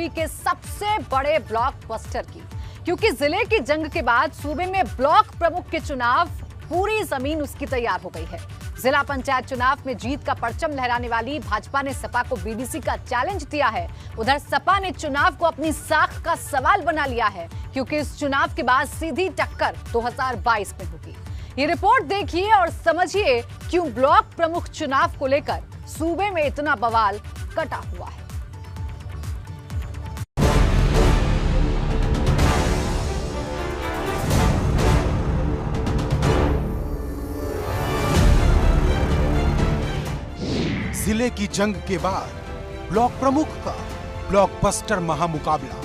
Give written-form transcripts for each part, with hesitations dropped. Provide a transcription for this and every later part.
UP के सबसे बड़े ब्लॉकबस्टर की, क्योंकि जिले की जंग के बाद सूबे में ब्लॉक प्रमुख के चुनाव पूरी जमीन उसकी तैयार हो गई है। जिला पंचायत चुनाव में जीत का परचम लहराने वाली भाजपा ने सपा को बीडीसी का चैलेंज दिया है। उधर सपा ने चुनाव को अपनी साख का सवाल बना लिया है, क्योंकि इस चुनाव के बाद सीधी टक्कर 2022 में होगी। ये रिपोर्ट देखिए और समझिए क्यों ब्लॉक प्रमुख चुनाव को लेकर सूबे में इतना बवाल कटा हुआ है। जिले की जंग के बाद ब्लॉक प्रमुख का ब्लॉकबस्टर महामुकाबला।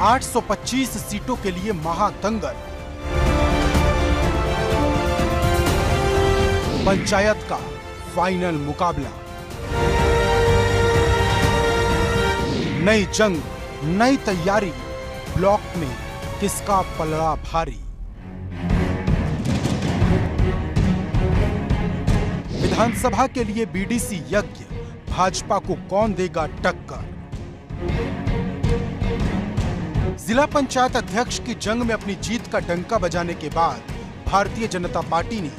आठ 825 सीटों के लिए महादंगल। पंचायत का फाइनल मुकाबला। नई जंग, नई तैयारी, ब्लॉक में किसका पलड़ा भारी। विधानसभा के लिए बीडीसी यज्ञ, भाजपा को कौन देगा टक्कर। जिला पंचायत अध्यक्ष की जंग में अपनी जीत का डंका बजाने के बाद भारतीय जनता पार्टी ने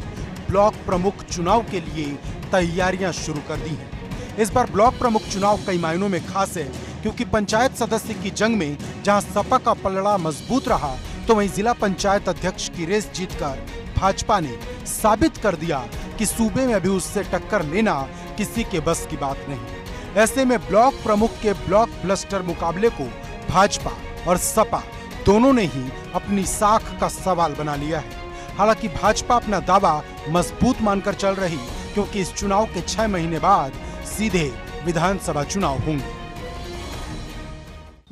ब्लॉक प्रमुख चुनाव के लिए तैयारियां शुरू कर दी हैं। इस बार ब्लॉक प्रमुख चुनाव कई मायनों में खास है, क्योंकि पंचायत सदस्य की जंग में जहां सपा का पलड़ा मजबूत रहा, तो वहीं जिला पंचायत अध्यक्ष की रेस जीतकर भाजपा ने साबित कर दिया कि सूबे में अभी उससे टक्कर लेना किसी के बस की बात नहीं। ऐसे में ब्लॉक प्रमुख के ब्लॉक ब्लस्टर मुकाबले को भाजपा और सपा दोनों ने ही अपनी साख का सवाल बना लिया है। हालांकि भाजपा अपना दावा मजबूत मानकर चल रही, क्योंकि इस चुनाव के 6 महीने बाद सीधे विधानसभा चुनाव होंगे।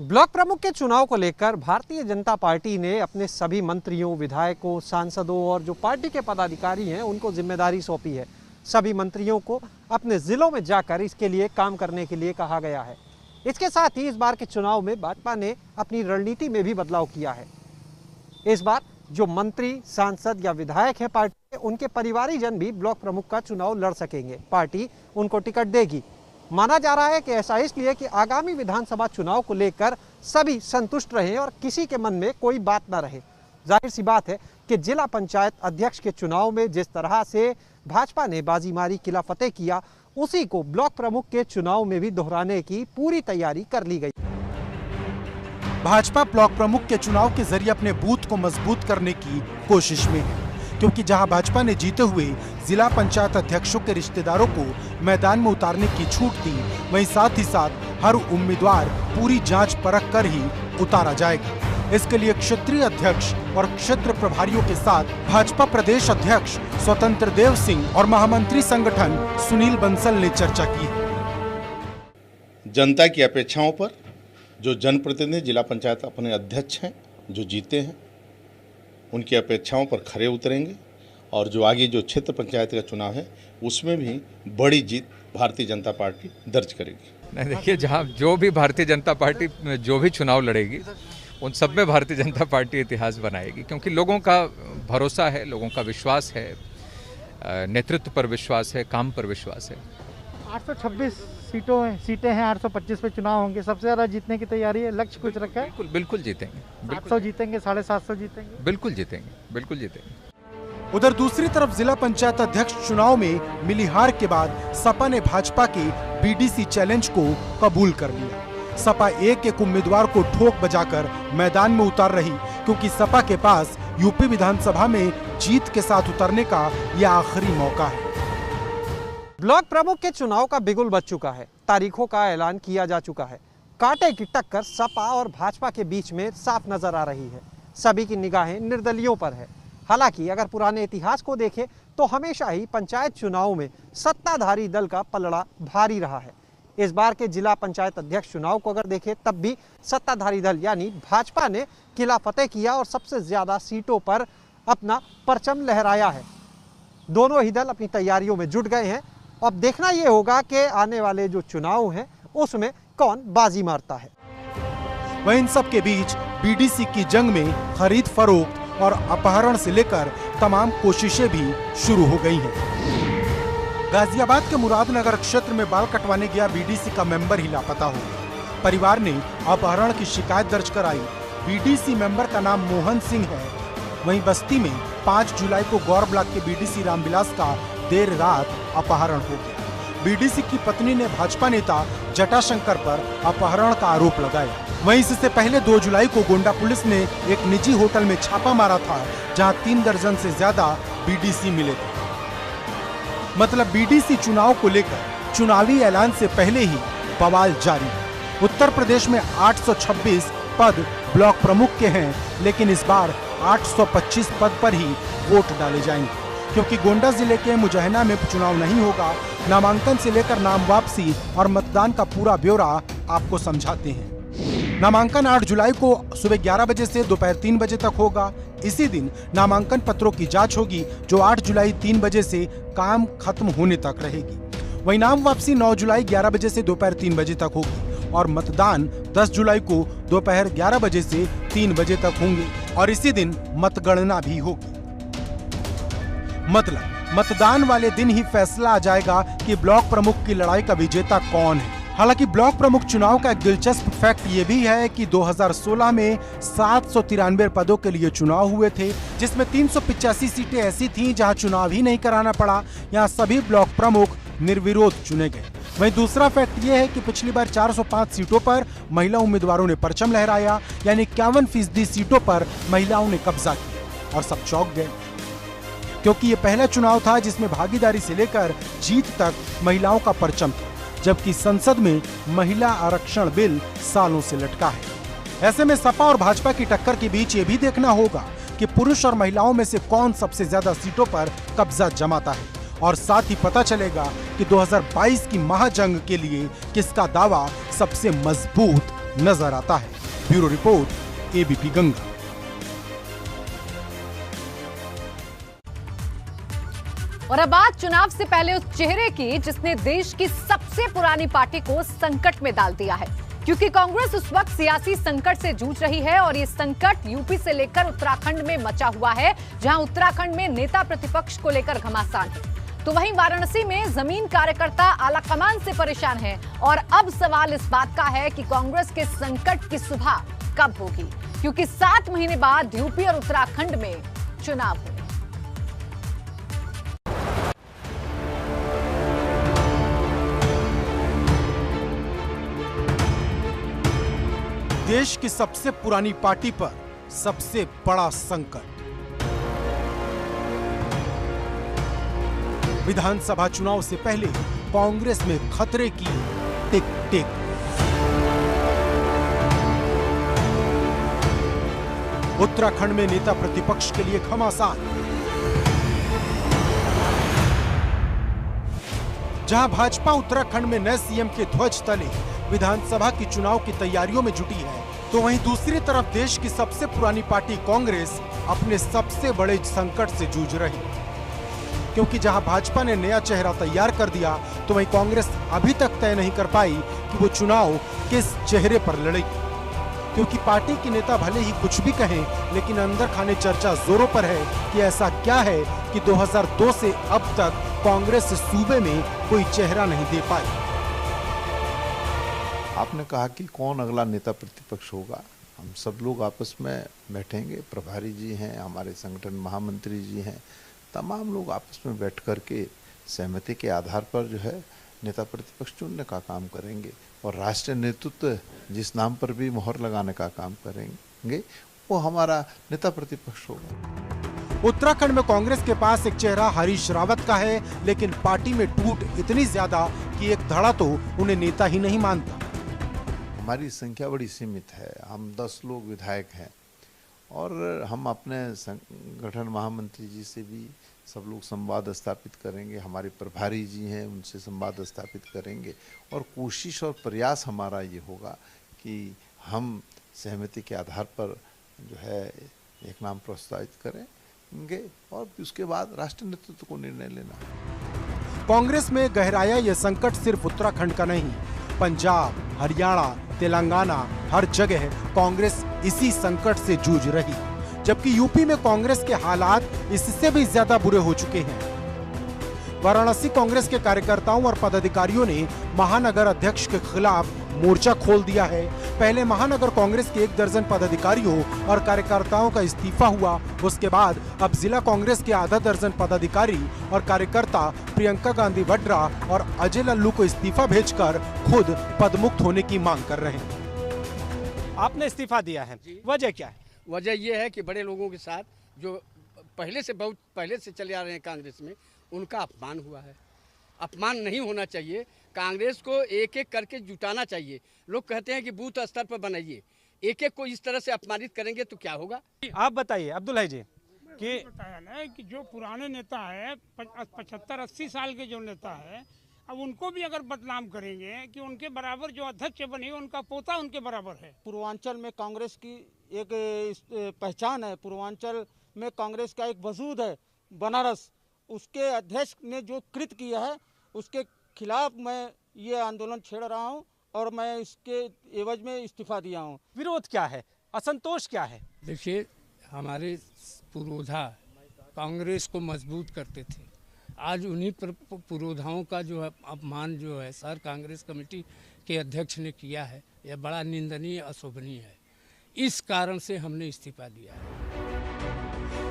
ब्लॉक प्रमुख के चुनाव को लेकर भारतीय जनता पार्टी ने अपने सभी मंत्रियों, विधायकों, सांसदों और जो पार्टी के पदाधिकारी हैं उनको जिम्मेदारी सौंपी है। सभी मंत्रियों को अपने जिलों में जाकर इसके लिए काम करने के लिए कहा गया है। इसके साथ ही इस बार के चुनाव में भाजपा ने अपनी रणनीति में भी बदलाव किया है। इस बार जो मंत्री, सांसद या विधायक है पार्टी के, उनके परिवारीजन भी ब्लॉक प्रमुख का चुनाव लड़ सकेंगे। पार्टी उनको टिकट देगी। माना जा रहा है कि ऐसा इसलिए कि आगामी विधानसभा चुनाव को लेकर सभी संतुष्ट रहें और किसी के मन में कोई बात ना रहे। जाहिर सी बात है कि जिला पंचायत अध्यक्ष के चुनाव में जिस तरह से भाजपा ने बाजी मारी, किला फतेह किया, उसी को ब्लॉक प्रमुख के चुनाव में भी दोहराने की पूरी तैयारी कर ली गई। भाजपा ब्लॉक प्रमुख के चुनाव के जरिए अपने बूथ को मजबूत करने की कोशिश में है, क्योंकि जहां भाजपा ने जीते हुए जिला पंचायत अध्यक्षों के रिश्तेदारों को मैदान में उतारने की छूट दी, वहीं साथ ही साथ हर उम्मीदवार पूरी जांच परख कर ही उतारा जाएगा। इसके लिए क्षेत्रीय अध्यक्ष और क्षेत्र प्रभारियों के साथ भाजपा प्रदेश अध्यक्ष स्वतंत्र देव सिंह और महामंत्री संगठन सुनील बंसल ने चर्चा की है। जनता की अपेक्षाओं पर जो जनप्रतिनिधि जिला पंचायत अपने अध्यक्ष हैं, जो जीते हैं, उनकी अपेक्षाओं पर खरे उतरेंगे और जो आगे जो क्षेत्र पंचायत का चुनाव है उसमें भी बड़ी जीत भारतीय जनता पार्टी दर्ज करेगी। नहीं, देखिए, जहाँ जो भी भारतीय जनता पार्टी जो भी चुनाव लड़ेगी उन सब में भारतीय जनता पार्टी इतिहास बनाएगी, क्योंकि लोगों का भरोसा है, लोगों का विश्वास है, नेतृत्व पर विश्वास है, काम पर विश्वास है। 826 सीटें हैं, 825 पे चुनाव होंगे। सबसे ज़्यादा जीतने की तैयारी है, लक्ष्य कुछ रखा है? बिल्कुल जीतेंगे। 700 जीतेंगे, 750 जीतेंगे। बिल्कुल जीतेंगे। उधर दूसरी तरफ जिला पंचायत अध्यक्ष चुनाव में मिली हार के बाद सपा ने भाजपा के बीडीसी चैलेंज को कबूल कर लिया। सपा एक उम्मीदवार को ठोक बजाकर मैदान में उतार रही, क्योंकि सपा के पास यूपी विधानसभा में जीत के साथ उतरने का यह आखिरी मौका है। ब्लॉक प्रमुख के चुनाव का बिगुल बज चुका है। तारीखों का ऐलान किया जा चुका है। कांटे की टक्कर सपा और भाजपा के बीच में साफ नजर आ रही है। सभी की निगाहें निर्दलियों पर है। हालांकि अगर पुराने इतिहास को देखें तो हमेशा ही पंचायत चुनाव में सत्ताधारी दल का पलड़ा भारी रहा है। इस बार के जिला पंचायत अध्यक्ष चुनाव को अगर देखें तब भी सत्ताधारी दल यानी भाजपा ने किला फतेह किया और सबसे ज्यादा सीटों पर अपना परचम लहराया है। दोनों ही दल अपनी तैयारियों में जुट गए हैं। अब देखना यह होगा कि आने वाले जो चुनाव हैं उसमें कौन बाजी मारता है। वहीं इन सब के बीच बीडीसी की जंग में खरीद फरोख्त और अपहरण से लेकर तमाम कोशिशें भी शुरू हो गई हैं। गाजियाबाद के मुरादनगर क्षेत्र में बाल कटवाने गया बीडीसी का मेंबर ही लापता हो गया। परिवार ने अपहरण की शिकायत दर्ज कराई। बीडीसी मेंबर का नाम मोहन सिंह है। वहीं बस्ती में 5 जुलाई को गौर ब्लॉक के बीडीसी रामविलास का देर रात अपहरण हो गया। बीडीसी की पत्नी ने भाजपा नेता जटाशंकर पर अपहरण का आरोप लगाया। वहीं इससे पहले 2 जुलाई को गोंडा पुलिस ने एक निजी होटल में छापा मारा था, जहां 3 दर्जन से ज्यादा बीडीसी मिले थे। मतलब बीडीसी चुनाव को लेकर चुनावी ऐलान से पहले ही बवाल जारी। उत्तर प्रदेश में 826 पद ब्लॉक प्रमुख के हैं, लेकिन इस बार 825 पद पर ही वोट डाले जाएंगे, क्योंकि गोंडा जिले के मुजैना में चुनाव नहीं होगा। नामांकन से लेकर नाम वापसी और मतदान का पूरा ब्यौरा आपको समझाते हैं। नामांकन 8 जुलाई को सुबह 11 बजे से दोपहर 3 बजे तक होगा। इसी दिन नामांकन पत्रों की जांच होगी, जो 8 जुलाई 3 बजे से काम खत्म होने तक रहेगी। वहीं नाम वापसी 9 जुलाई 11 बजे से दोपहर 3 बजे तक होगी और मतदान 10 जुलाई को दोपहर 11 बजे से 3 बजे तक होंगे और इसी दिन मतगणना भी होगी। मतलब मतदान वाले दिन ही फैसला आ जाएगा कि ब्लॉक प्रमुख की लड़ाई का विजेता कौन है। हालांकि ब्लॉक प्रमुख चुनाव का एक दिलचस्प फैक्ट ये भी है कि 2016 में 793 पदों के लिए चुनाव हुए थे, जिसमें 385 सीटें ऐसी थीं जहां चुनाव ही नहीं कराना पड़ा। यहां सभी ब्लॉक प्रमुख निर्विरोध चुने गए। वहीं दूसरा फैक्ट ये है कि पिछली बार 405 सीटों पर महिला उम्मीदवारों ने परचम लहराया, यानी 51% सीटों पर महिलाओं ने कब्जा किया और सब चौंक गए, क्योंकि ये पहला चुनाव था जिसमें भागीदारी से लेकर जीत तक महिलाओं का परचम था, जबकि संसद में महिला आरक्षण बिल सालों से लटका है। ऐसे में सपा और भाजपा की टक्कर के बीच ये भी देखना होगा कि पुरुष और महिलाओं में से कौन सबसे ज्यादा सीटों पर कब्जा जमाता है, और साथ ही पता चलेगा कि 2022 की महाजंग के लिए किसका दावा सबसे मजबूत नजर आता है। Bureau report, ABP Ganga. और अब बात चुनाव से पहले उस चेहरे की जिसने देश की सबसे पुरानी पार्टी को संकट में डाल दिया है, क्योंकि कांग्रेस उस वक्त सियासी संकट से जूझ रही है और ये संकट यूपी से लेकर उत्तराखंड में मचा हुआ है, जहां उत्तराखंड में नेता प्रतिपक्ष को लेकर घमासान है। तो वहीं वाराणसी में जमीन कार्यकर्ता आलाकमान से परेशान हैं और अब सवाल इस बात का है कि कांग्रेस के संकट की सुबह कब होगी, क्योंकि 7 महीने बाद यूपी और उत्तराखंड में चुनाव होंगे। देश की सबसे पुरानी पार्टी पर सबसे बड़ा संकट। विधानसभा चुनाव से पहले कांग्रेस में खतरे की टिक टिक। उत्तराखंड में नेता प्रतिपक्ष के लिए घमासान। जहां भाजपा उत्तराखंड में नए सीएम के ध्वज तले विधानसभा की चुनाव की तैयारियों में जुटी है, तो वहीं दूसरी तरफ देश की सबसे पुरानी पार्टी कांग्रेस अपने सबसे बड़े संकट से जूझ रही, क्योंकि जहां भाजपा ने नया चेहरा तैयार कर दिया, तो वहीं कांग्रेस अभी तक तय नहीं कर पाई कि वो चुनाव किस चेहरे पर लड़ेगी। क्योंकि पार्टी के नेता भले ही कुछ भी कहें, लेकिन अंदर खाने चर्चा जोरों पर है कि ऐसा क्या है कि 2002 से अब तक कांग्रेस सूबे में कोई चेहरा नहीं दे पाई। आपने कहा कि कौन अगला नेता प्रतिपक्ष होगा, हम सब लोग आपस में बैठेंगे, प्रभारी जी हैं, हमारे संगठन महामंत्री जी हैं, तमाम लोग आपस में बैठ कर के सहमति के आधार पर जो है नेता प्रतिपक्ष चुनने का काम करेंगे और राष्ट्रीय नेतृत्व जिस नाम पर भी मोहर लगाने का काम करेंगे वो हमारा नेता प्रतिपक्ष होगा। उत्तराखंड में कांग्रेस के पास एक चेहरा हरीश रावत का है, लेकिन पार्टी में टूट इतनी ज्यादा कि एक धड़ा तो उन्हें नेता ही नहीं मानता। हमारी संख्या बड़ी सीमित है, हम 10 लोग विधायक हैं और हम अपने संगठन महामंत्री जी से भी सब लोग संवाद स्थापित करेंगे, हमारे प्रभारी जी हैं उनसे संवाद स्थापित करेंगे और कोशिश और प्रयास हमारा ये होगा कि हम सहमति के आधार पर जो है एक नाम प्रस्तावित करेंगे और उसके बाद राष्ट्रीय नेतृत्व को निर्णय लेना। कांग्रेस में गहराया यह संकट सिर्फ उत्तराखंड का नहीं, पंजाब, हरियाणा, तेलंगाना, हर जगह कांग्रेस इसी संकट से जूझ रही, जबकि यूपी में कांग्रेस के हालात इससे भी ज्यादा बुरे हो चुके हैं। वाराणसी कांग्रेस के कार्यकर्ताओं और पदाधिकारियों ने महानगर अध्यक्ष के खिलाफ मोर्चा खोल दिया है। पहले महानगर कांग्रेस के 1 दर्जन पदाधिकारियों और कार्यकर्ताओं का इस्तीफा हुआ, उसके बाद अब जिला कांग्रेस के आधा दर्जन पदाधिकारी और कार्यकर्ता प्रियंका गांधी वड्रा और अजय लल्लू को इस्तीफा भेजकर खुद पदमुक्त होने की मांग कर रहे हैं। आपने इस्तीफा दिया है, वजह क्या है? वजह यह है कि बड़े लोगों के साथ जो बहुत पहले से चले आ रहे हैं कांग्रेस में, उनका अपमान हुआ है। अपमान नहीं होना चाहिए, कांग्रेस को एक एक करके जुटाना चाहिए। लोग कहते हैं कि बूथ स्तर पर बनाइए, एक एक को इस तरह से अपमानित करेंगे तो क्या होगा? आप बताइए अब्दुल है जी कि बताया ना कि जो पुराने नेता है 75-80 साल के जो नेता है, अब उनको भी अगर बदनाम करेंगे कि उनके बराबर जो अध्यक्ष बने उनका पोता उनके बराबर है। पूर्वांचल में कांग्रेस की एक पहचान है, पूर्वांचल में कांग्रेस का एक वजूद है। बनारस उसके अध्यक्ष ने जो कृत्य किया है उसके खिलाफ मैं ये आंदोलन छेड़ रहा हूं और मैं इसके एवज में इस्तीफा दिया हूं। विरोध क्या है, असंतोष क्या है? देखिए, हमारे पुरोधा कांग्रेस को मजबूत करते थे, आज उन्हीं पुरोधाओं का जो है अपमान जो है सर कांग्रेस कमेटी के अध्यक्ष ने किया है, यह बड़ा निंदनीय अशोभनीय है। इस कारण से हमने इस्तीफा दिया है।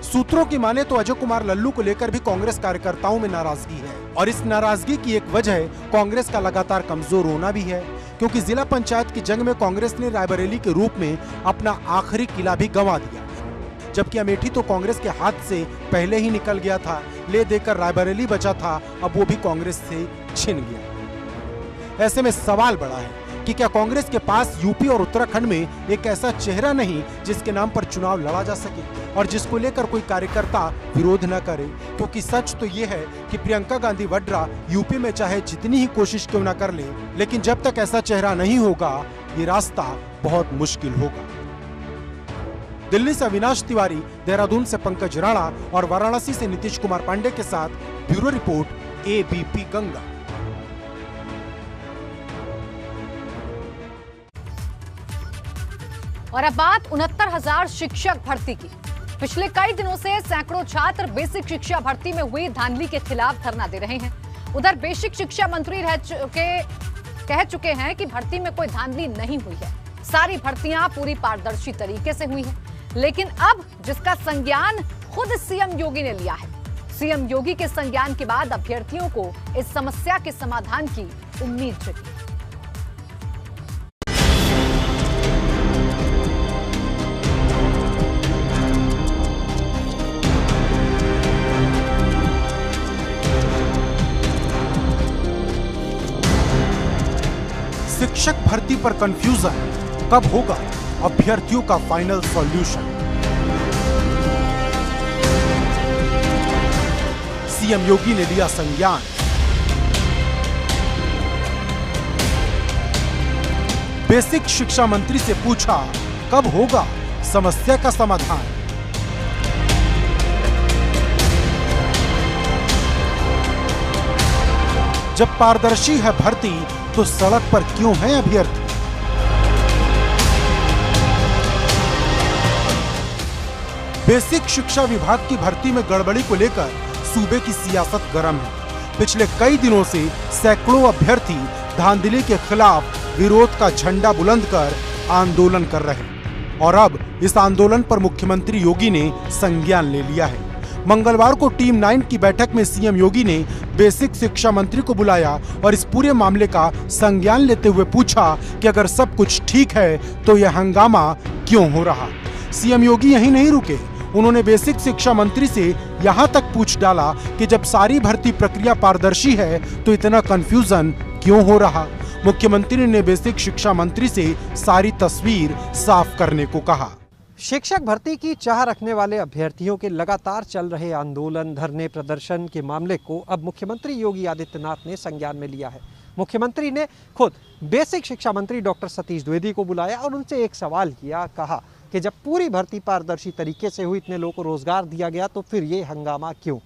सूत्रों की माने तो अजय कुमार लल्लू को लेकर भी कांग्रेस कार्यकर्ताओं में नाराजगी है और इस नाराजगी की एक वजह कांग्रेस का लगातार कमजोर होना भी है, क्योंकि जिला पंचायत की जंग में कांग्रेस ने रायबरेली के रूप में अपना आखिरी किला भी गंवा दिया, जबकि अमेठी तो कांग्रेस के हाथ से पहले ही निकल गया था। ले देकर रायबरेली बचा था, अब वो भी कांग्रेस से छिन गया। ऐसे में सवाल बड़ा है कि क्या कांग्रेस के पास यूपी और उत्तराखंड में एक ऐसा चेहरा नहीं जिसके नाम पर चुनाव लड़ा जा सके और जिसको लेकर कोई कार्यकर्ता विरोध न करे? क्योंकि सच तो ये है कि प्रियंका गांधी वड्रा यूपी में चाहे जितनी ही कोशिश क्यों न कर ले, लेकिन जब तक ऐसा चेहरा नहीं होगा ये रास्ता बहुत मुश्किल होगा। दिल्ली से अविनाश तिवारी, देहरादून से पंकज राणा और वाराणसी से नीतीश कुमार पांडे के साथ ब्यूरो रिपोर्ट ABP गंगा। और अब बात 69,000 शिक्षक भर्ती की। पिछले कई दिनों से सैकड़ों छात्र बेसिक शिक्षा भर्ती में हुई धांधली के खिलाफ धरना दे रहे हैं। उधर बेसिक शिक्षा मंत्री कह चुके हैं कि भर्ती में कोई धांधली नहीं हुई है, सारी भर्तियां पूरी पारदर्शी तरीके से हुई हैं। लेकिन अब जिसका संज्ञान खुद सीएम योगी ने लिया है, सीएम योगी के संज्ञान के बाद अभ्यर्थियों को इस समस्या के समाधान की उम्मीद जगी। शिक्षक भर्ती पर कंफ्यूजन, कब होगा अभ्यर्थियों का फाइनल सॉल्यूशन? सीएम योगी ने लिया संज्ञान, बेसिक शिक्षा मंत्री से पूछा कब होगा समस्या का समाधान? जब पारदर्शी है भर्ती तो सड़क पर क्यों है अभ्यर्थी? बेसिक शिक्षा विभाग की भर्ती में गड़बड़ी को लेकर सूबे की सियासत गर्म है। पिछले कई दिनों से सैकड़ों अभ्यर्थी धांधली के खिलाफ विरोध का झंडा बुलंद कर आंदोलन कर रहे हैं और अब इस आंदोलन पर मुख्यमंत्री योगी ने संज्ञान ले लिया है। मंगलवार को टीम 9 की बैठक में सीएम योगी ने बेसिक शिक्षा मंत्री को बुलाया और इस पूरे मामले का संज्ञान लेते हुए पूछा कि अगर सब कुछ ठीक है तो यह हंगामा क्यों हो रहा? सीएम योगी यहीं नहीं रुके, उन्होंने बेसिक शिक्षा मंत्री से यहां तक पूछ डाला कि जब सारी भर्ती प्रक्रिया पारदर्शी है तो इतना कंफ्यूजन क्यों हो रहा? मुख्यमंत्री ने बेसिक शिक्षा मंत्री से सारी तस्वीर साफ करने को कहा। शिक्षक भर्ती की चाह रखने वाले अभ्यर्थियों के लगातार चल रहे आंदोलन, धरने, प्रदर्शन के मामले को अब मुख्यमंत्री योगी आदित्यनाथ ने संज्ञान में लिया है। मुख्यमंत्री ने खुद बेसिक शिक्षा मंत्री डॉक्टर सतीश द्विवेदी को बुलाया और उनसे एक सवाल किया, कहा कि जब पूरी भर्ती पारदर्शी तरीके से हुई, इतने लोगों को रोजगार दिया गया, तो फिर ये हंगामा क्यों?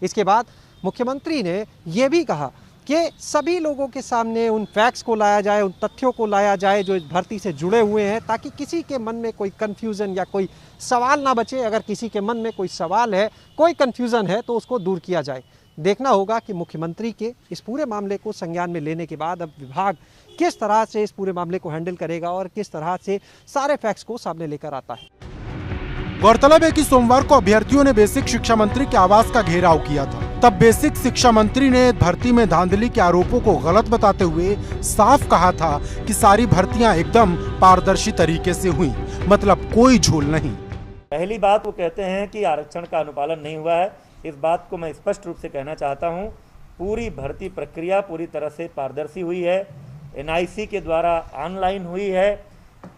इसके बाद मुख्यमंत्री ने यह भी कहा कि सभी लोगों के सामने उन फैक्ट्स को लाया जाए, उन तथ्यों को लाया जाए जो इस भर्ती से जुड़े हुए हैं, ताकि किसी के मन में कोई कन्फ्यूज़न या कोई सवाल ना बचे। अगर किसी के मन में कोई सवाल है, कोई कन्फ्यूज़न है, तो उसको दूर किया जाए। देखना होगा कि मुख्यमंत्री के इस पूरे मामले को संज्ञान में लेने के बाद अब विभाग किस तरह से इस पूरे मामले को हैंडल करेगा और किस तरह से सारे फैक्ट्स को सामने लेकर आता है। गौरतलब है कि सोमवार को अभ्यर्थियों ने बेसिक शिक्षा मंत्री के आवास का घेराव किया था। तब बेसिक शिक्षा मंत्री ने भर्ती में धांधली के आरोपों को गलत बताते हुए साफ कहा था कि सारी भर्तियां एकदम पारदर्शी तरीके से हुई, मतलब कोई झोल नहीं। पहली बात वो कहते हैं कि आरक्षण का अनुपालन नहीं हुआ है। इस बात को मैं स्पष्ट रूप से कहना चाहता हूँ, पूरी भर्ती प्रक्रिया पूरी तरह से पारदर्शी हुई है, NIC के द्वारा ऑनलाइन हुई है।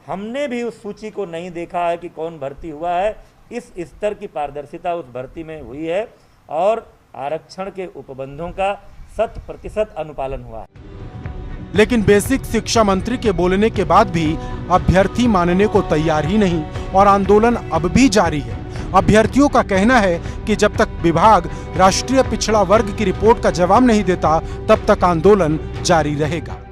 हमने भी उस सूची को नहीं देखा है कि कौन भर्ती हुआ है। इस स्तर की पारदर्शिता उस भर्ती में हुई है और आरक्षण के उपबंधों का 100% अनुपालन हुआ है। लेकिन बेसिक शिक्षा मंत्री के बोलने के बाद भी अभ्यर्थी मानने को तैयार ही नहीं और आंदोलन अब भी जारी है। अभ्यर्थियों का कहना है कि जब तक विभाग राष्ट्रीय पिछड़ा वर्ग की रिपोर्ट का जवाब नहीं देता तब तक आंदोलन जारी रहेगा।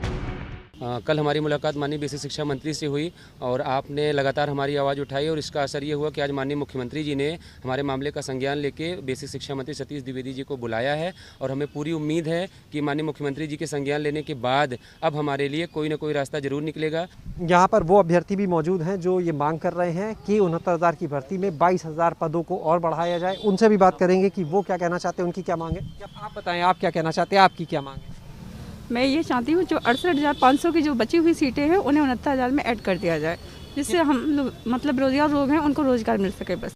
कल हमारी मुलाकात माननीय बेसिक शिक्षा मंत्री से हुई और आपने लगातार हमारी आवाज़ उठाई और इसका असर ये हुआ कि आज माननीय मुख्यमंत्री जी ने हमारे मामले का संज्ञान लेके बेसिक शिक्षा मंत्री सतीश द्विवेदी जी को बुलाया है और हमें पूरी उम्मीद है कि माननीय मुख्यमंत्री जी के संज्ञान लेने के बाद अब हमारे लिए कोई ना कोई रास्ता जरूर निकलेगा। यहाँ पर वो अभ्यर्थी भी मौजूद हैं जो ये मांग कर रहे हैं कि 69,000 की भर्ती में 22,000 पदों को और बढ़ाया जाए। उनसे भी बात करेंगे कि वो क्या कहना चाहते हैं, उनकी क्या मांग है। आप बताएं, आप क्या कहना चाहते हैं, आपकी क्या मांग है? मैं ये चाहती हूँ जो 68,500 की जो बची हुई सीटें हैं उन्हें 69,000 में ऐड कर दिया जाए, जिससे हम लोग मतलब रोजगार लोग हैं उनको रोजगार मिल सके बस।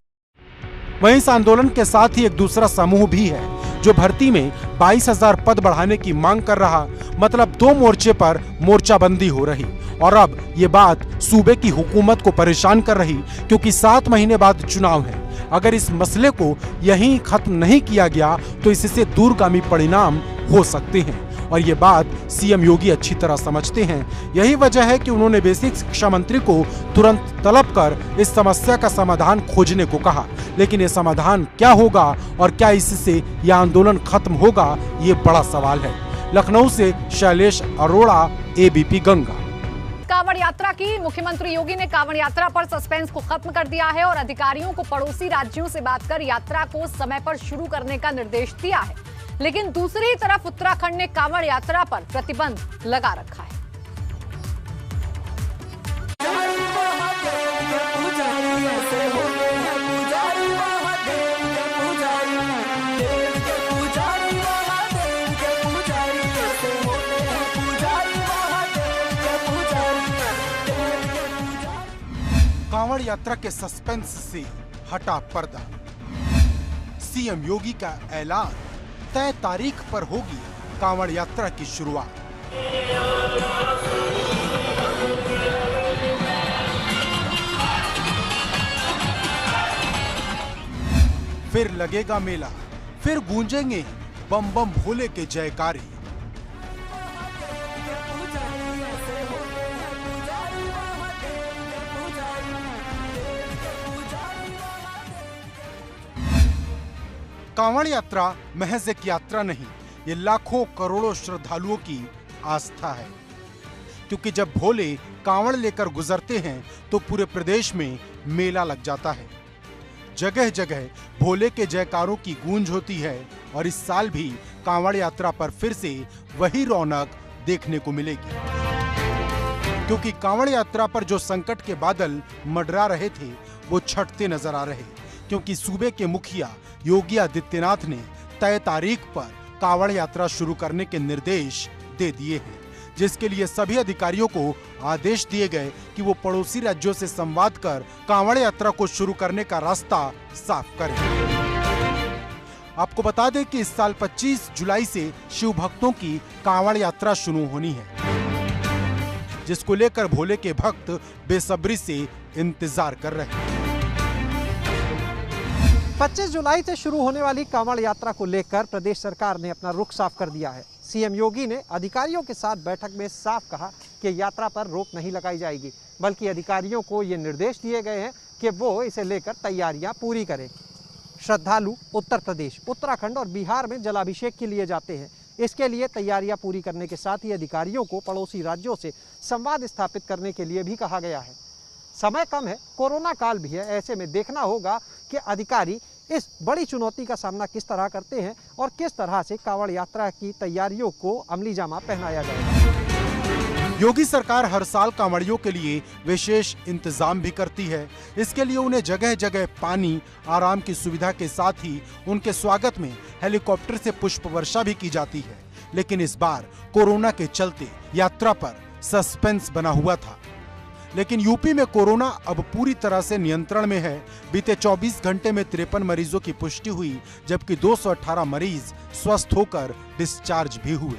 वहीं इस आंदोलन के साथ ही एक दूसरा समूह भी है जो भर्ती में 22,000 पद बढ़ाने की मांग कर रहा, मतलब दो मोर्चे पर मोर्चाबंदी हो रही। और अब ये बात सूबे की हुकूमत को परेशान कर रही क्योंकि 7 महीने बाद चुनाव है। अगर इस मसले को यहीं खत्म नहीं किया गया तो इससे दूरगामी परिणाम हो सकते हैं और ये बात सीएम योगी अच्छी तरह समझते हैं। यही वजह है कि उन्होंने बेसिक शिक्षा मंत्री को तुरंत तलब कर इस समस्या का समाधान खोजने को कहा। लेकिन ये समाधान क्या होगा और क्या इससे यह आंदोलन खत्म होगा, ये बड़ा सवाल है। लखनऊ से शैलेश अरोड़ा, ABP गंगा। कांवड़ यात्रा की मुख्यमंत्री योगी ने कांवड़ यात्रा पर सस्पेंस को खत्म कर दिया है और अधिकारियों को पड़ोसी राज्यों से बात कर यात्रा को समय पर शुरू करने का निर्देश दिया है। लेकिन दूसरी तरफ उत्तराखंड ने कांवड़ यात्रा पर प्रतिबंध लगा रखा है। कांवड़ यात्रा के सस्पेंस से हटा पर्दा। सीएम योगी का ऐलान, तय तारीख पर होगी कांवड़ यात्रा की शुरुआत। फिर लगेगा मेला, फिर गूंजेंगे बम बम भोले के जयकारे। कांवड़ यात्रा महज एक यात्रा नहीं, ये लाखों करोड़ों श्रद्धालुओं की आस्था है। क्योंकि जब भोले कांवड़ लेकर गुजरते हैं तो पूरे प्रदेश में मेला लग जाता है। जगह जगह भोले के जयकारों की गूंज होती है और इस साल भी कांवड़ यात्रा पर फिर से वही रौनक देखने को मिलेगी। क्योंकि कांवड़ यात्रा पर जो संकट के बादल मंडरा रहे थे वो छटते नजर आ रहे, क्योंकि सूबे के मुखिया योगी आदित्यनाथ ने तय तारीख पर कांवड़ यात्रा शुरू करने के निर्देश दे दिए हैं, जिसके लिए सभी अधिकारियों को आदेश दिए गए कि वो पड़ोसी राज्यों से संवाद कर कांवड़ यात्रा को शुरू करने का रास्ता साफ करें। आपको बता दें कि इस साल 25 जुलाई से शिव भक्तों की कांवड़ यात्रा शुरू होनी है, जिसको लेकर भोले के भक्त बेसब्री से इंतजार कर रहे हैं। 25 जुलाई से शुरू होने वाली कांवड़ यात्रा को लेकर प्रदेश सरकार ने अपना रुख साफ कर दिया है। सीएम योगी ने अधिकारियों के साथ बैठक में साफ कहा कि यात्रा पर रोक नहीं लगाई जाएगी, बल्कि अधिकारियों को ये निर्देश दिए गए हैं कि वो इसे लेकर तैयारियां पूरी करें। श्रद्धालु उत्तर प्रदेश, उत्तराखंड और बिहार में जलाभिषेक के लिए जाते हैं। इसके लिए तैयारियां पूरी करने के साथ ही अधिकारियों को पड़ोसी राज्यों से संवाद स्थापित करने के लिए भी कहा गया है। समय कम है, कोरोना काल भी है, ऐसे में देखना होगा कि अधिकारी इस बड़ी चुनौती का सामना किस तरह करते हैं और किस तरह से कांवड़ यात्रा की तैयारियों को अमली जामा पहनाया जाएगा। योगी सरकार हर साल कांवड़ियों के लिए विशेष इंतजाम भी करती है। इसके लिए उन्हें जगह जगह पानी, आराम की सुविधा के साथ ही उनके स्वागत में हेलीकॉप्टर से पुष्प वर्षा भी की जाती है। लेकिन इस बार कोरोना के चलते यात्रा पर सस्पेंस बना हुआ था। लेकिन यूपी में कोरोना अब पूरी तरह से नियंत्रण में है। बीते 24 घंटे में 53 मरीजों की पुष्टि हुई, जबकि 218 मरीज स्वस्थ होकर डिस्चार्ज भी हुए।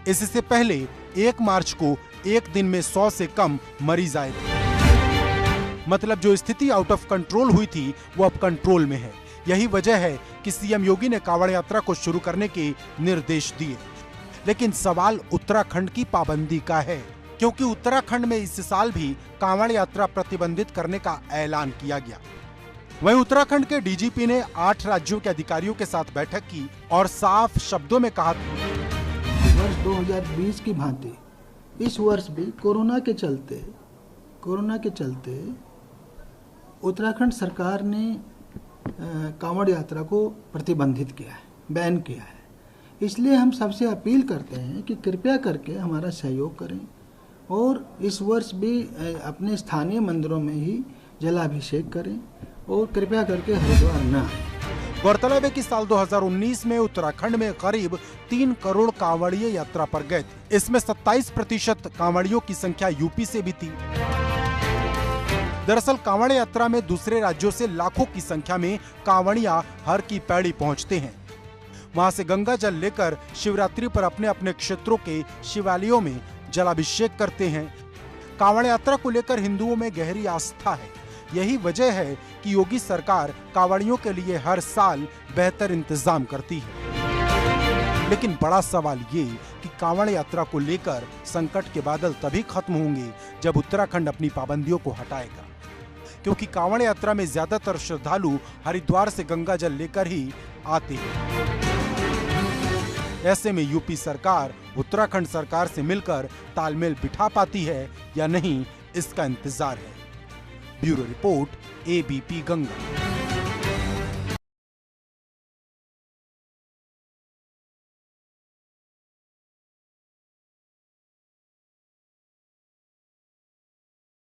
इससे पहले 1 मार्च को एक दिन में 100 से कम मरीज आए थे। मतलब जो स्थिति आउट ऑफ कंट्रोल हुई थी वो अब कंट्रोल में है। यही वजह है कि सीएम योगी ने कांवड़ यात्रा को शुरू करने के निर्देश दिए। लेकिन सवाल उत्तराखंड की पाबंदी का है, क्योंकि उत्तराखंड में इस साल भी कांवड़ यात्रा प्रतिबंधित करने का ऐलान किया गया। वहीं उत्तराखंड के डीजीपी ने 8 राज्यों के अधिकारियों के साथ बैठक की और साफ शब्दों में कहा वर्ष 2020 की भांति इस वर्ष भी कोरोना के चलते उत्तराखंड सरकार ने कांवड़ यात्रा को प्रतिबंधित किया है, बैन किया है। इसलिए हम सबसे अपील करते हैं कि कृपया करके हमारा सहयोग करें और इस वर्ष भी अपने स्थानीय मंदिरों में ही जलाभिषेक करें और कृपया करके हरिद्वार न आए। गौरतलब है कि साल 2019 में उत्तराखंड में करीब 3 करोड़ कांवड़िये यात्रा पर गए थे। इसमें 27% कांवड़ियों की संख्या यूपी से भी थी। दरअसल कांवड़ यात्रा में दूसरे राज्यों से लाखों की संख्या में कांवड़िया हर की पैड़ी पहुंचते हैं। वहां से गंगा जल लेकर शिवरात्रि पर अपने अपने क्षेत्रों के शिवालयों में जलाभिषेक करते हैं। कांवड़ यात्रा को लेकर हिंदुओं में गहरी आस्था है। यही वजह है कि योगी सरकार कांवड़ियों के लिए हर साल बेहतर इंतजाम करती है। लेकिन बड़ा सवाल ये कि कांवड़ यात्रा को लेकर संकट के बादल तभी खत्म होंगे जब उत्तराखंड अपनी पाबंदियों को हटाएगा, क्योंकि कांवड़ यात्रा में ज्यादातर श्रद्धालु हरिद्वार से गंगा जल लेकर ही आते हैं। ऐसे में यूपी सरकार उत्तराखंड सरकार से मिलकर तालमेल बिठा पाती है या नहीं, इसका इंतजार है। Bureau report, ABP Ganga.